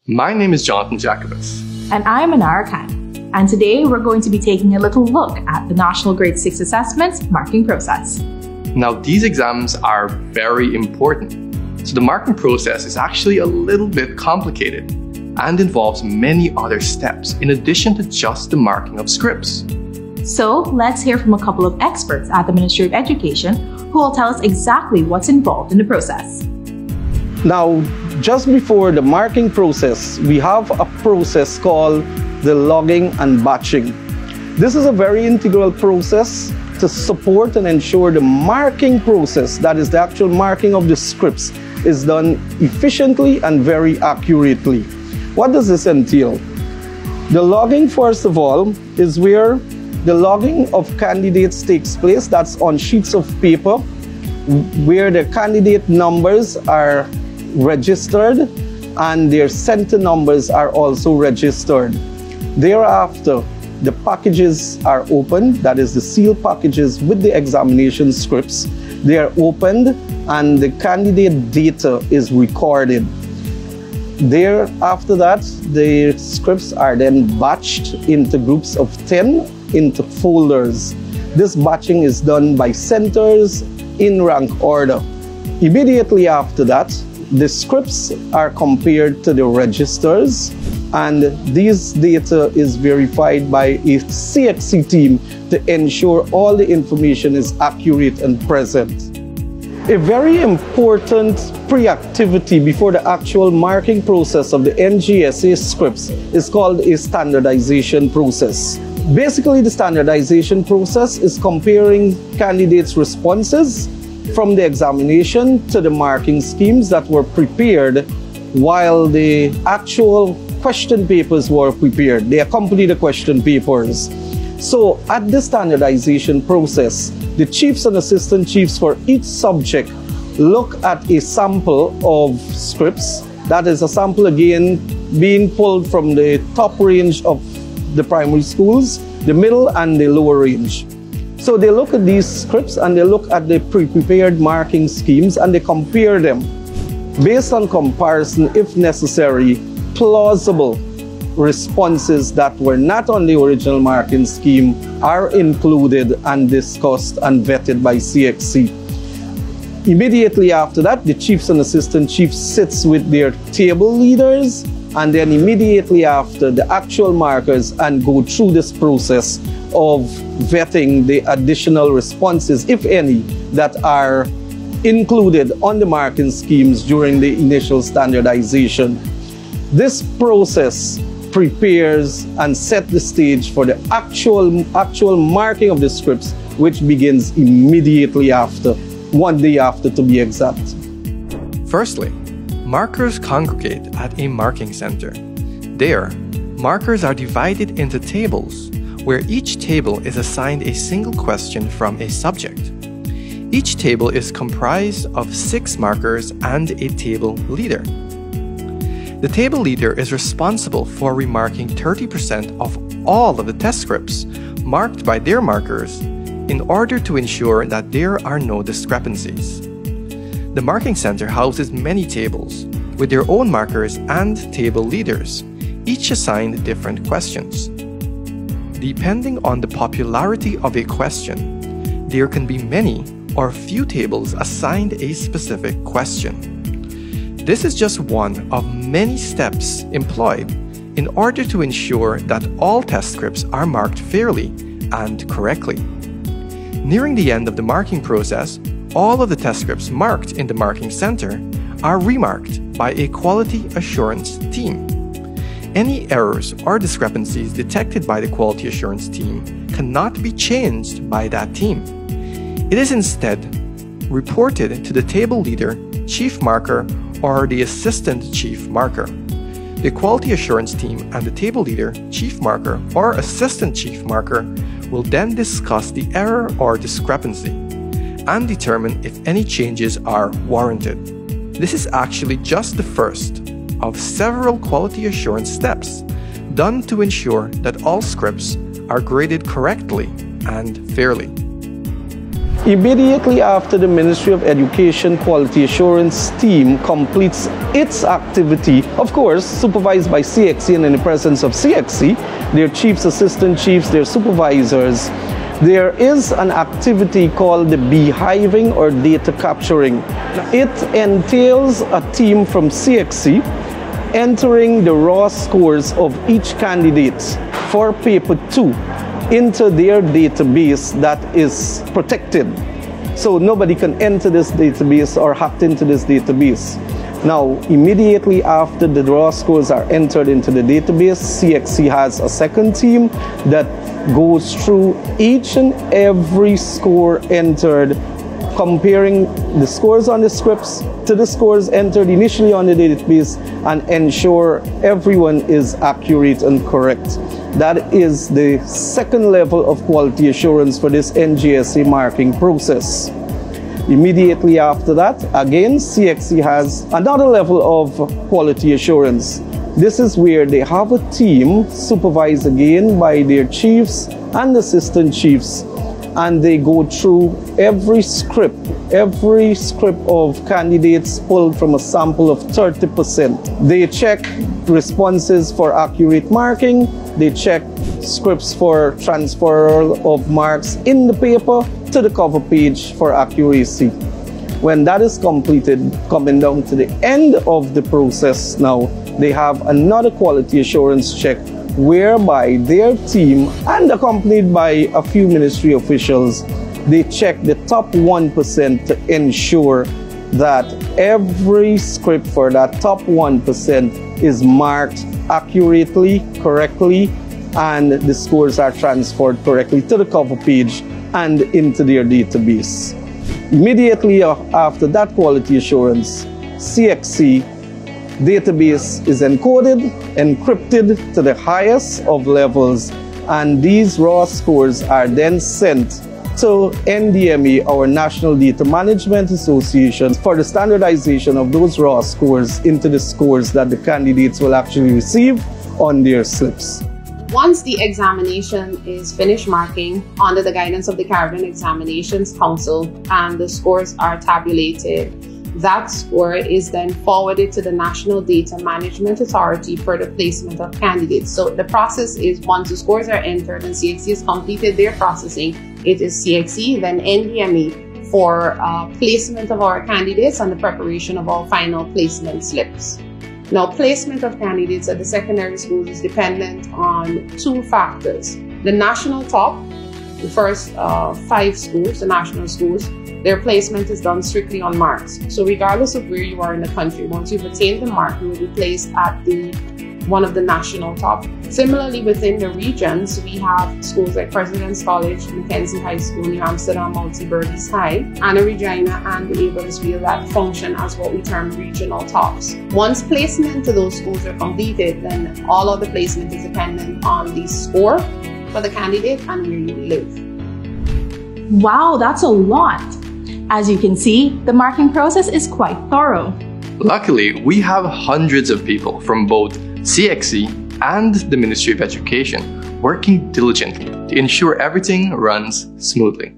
My name is Jonathan Jacobus. And I'm Anara Khan. And today we're going to be taking a little look at the National Grade 6 Assessment marking process. Now, these exams are very important. So the marking process is actually a little bit complicated and involves many other steps in addition to just the marking of scripts. So let's hear from a couple of experts at the Ministry of Education who will tell us exactly what's involved in the process. Now, just before the marking process, we have a process called the logging and batching. This is a very integral process to support and ensure the marking process, that is the actual marking of the scripts, is done efficiently and very accurately. What does this entail? The logging, first of all, is where the logging of candidates takes place. That's on sheets of paper where the candidate numbers are registered and their center numbers are also registered. Thereafter, the packages are opened, that is the sealed packages with the examination scripts. They are opened and the candidate data is recorded. Thereafter that, the scripts are then batched into groups of 10 into folders. This batching is done by centers in rank order. Immediately after that, the scripts are compared to the registers, and this data is verified by a CXC team to ensure all the information is accurate and present. A very important pre-activity before the actual marking process of the NGSA scripts is called a standardization process. Basically, the standardization process is comparing candidates' responses from the examination to the marking schemes that were prepared while the actual question papers were prepared. They accompany the question papers. So at the standardization process, the chiefs and assistant chiefs for each subject look at a sample of scripts. That is a sample again being pulled from the top range of the primary schools, the middle and the lower range. So they look at these scripts and they look at the pre-prepared marking schemes and they compare them. Based on comparison, if necessary, plausible responses that were not on the original marking scheme are included and discussed and vetted by CXC. Immediately after that, the chiefs and assistant chiefs sits with their table leaders, and then immediately after, the actual markers and go through this process of vetting the additional responses, if any, that are included on the marking schemes during the initial standardization. This process prepares and sets the stage for the actual marking of the scripts, which begins immediately after, 1 day after to be exact. Firstly, markers congregate at a marking center. There, markers are divided into tables, where each table is assigned a single question from a subject. Each table is comprised of 6 markers and a table leader. The table leader is responsible for remarking 30% of all of the test scripts marked by their markers in order to ensure that there are no discrepancies. The marking center houses many tables with their own markers and table leaders, each assigned different questions. Depending on the popularity of a question, there can be many or few tables assigned a specific question. This is just one of many steps employed in order to ensure that all test scripts are marked fairly and correctly. Nearing the end of the marking process, all of the test scripts marked in the marking center are remarked by a quality assurance team. Any errors or discrepancies detected by the quality assurance team cannot be changed by that team. It is instead reported to the table leader, chief marker, or the assistant chief marker. The quality assurance team and the table leader, chief marker, or assistant chief marker will then discuss the error or discrepancy and determine if any changes are warranted. This is actually just the first of several quality assurance steps done to ensure that all scripts are graded correctly and fairly. Immediately after the Ministry of Education Quality Assurance team completes its activity, of course, supervised by CXC and in the presence of CXC, their chiefs, assistant chiefs, their supervisors, there is an activity called the beehiving or data capturing. It entails a team from CXC entering the raw scores of each candidate for paper 2 into their database that is protected. So nobody can enter this database or hack into this database. Now, immediately after the raw scores are entered into the database, CXC has a second team that goes through each and every score entered, comparing the scores on the scripts to the scores entered initially on the database and ensure everyone is accurate and correct. That is the second level of quality assurance for this NGSA marking process. Immediately after that, again, CXC has another level of quality assurance. This is where they have a team supervised again by their chiefs and assistant chiefs, and they go through every script of candidates pulled from a sample of 30%. They check responses for accurate marking, they check scripts for transfer of marks in the paper to the cover page for accuracy. When that is completed, coming down to the end of the process now, they have another quality assurance check whereby their team, and accompanied by a few ministry officials, they check the top 1% to ensure that every script for that top 1% is marked accurately, correctly, and the scores are transferred correctly to the cover page and into their database. Immediately after that quality assurance, CXC database is encoded, encrypted to the highest of levels, and these raw scores are then sent to NDMA, our National Data Management Association, for the standardization of those raw scores into the scores that the candidates will actually receive on their slips. Once the examination is finished marking under the guidance of the Caribbean Examinations Council and the scores are tabulated, that score is then forwarded to the National Data Management Authority for the placement of candidates. So the process is, once the scores are entered and CXC has completed their processing, it is CXC, then NDMA for placement of our candidates and the preparation of our final placement slips. Now, placement of candidates at the secondary schools is dependent on two factors. The national top, the first 5 schools, the national schools, their placement is done strictly on marks. So regardless of where you are in the country, once you've attained the mark, you will be placed at one of the national top. Similarly, within the regions, we have schools like President's College, Mackenzie High School, New Amsterdam, Multi-Burgess High, Anna Regina, and Abelsville that function as what we term regional tops. Once placement to those schools are completed, then all of the placement is dependent on the score for the candidate and where you live. Wow, that's a lot. As you can see, the marking process is quite thorough. Luckily, we have hundreds of people from both CXC and the Ministry of Education working diligently to ensure everything runs smoothly.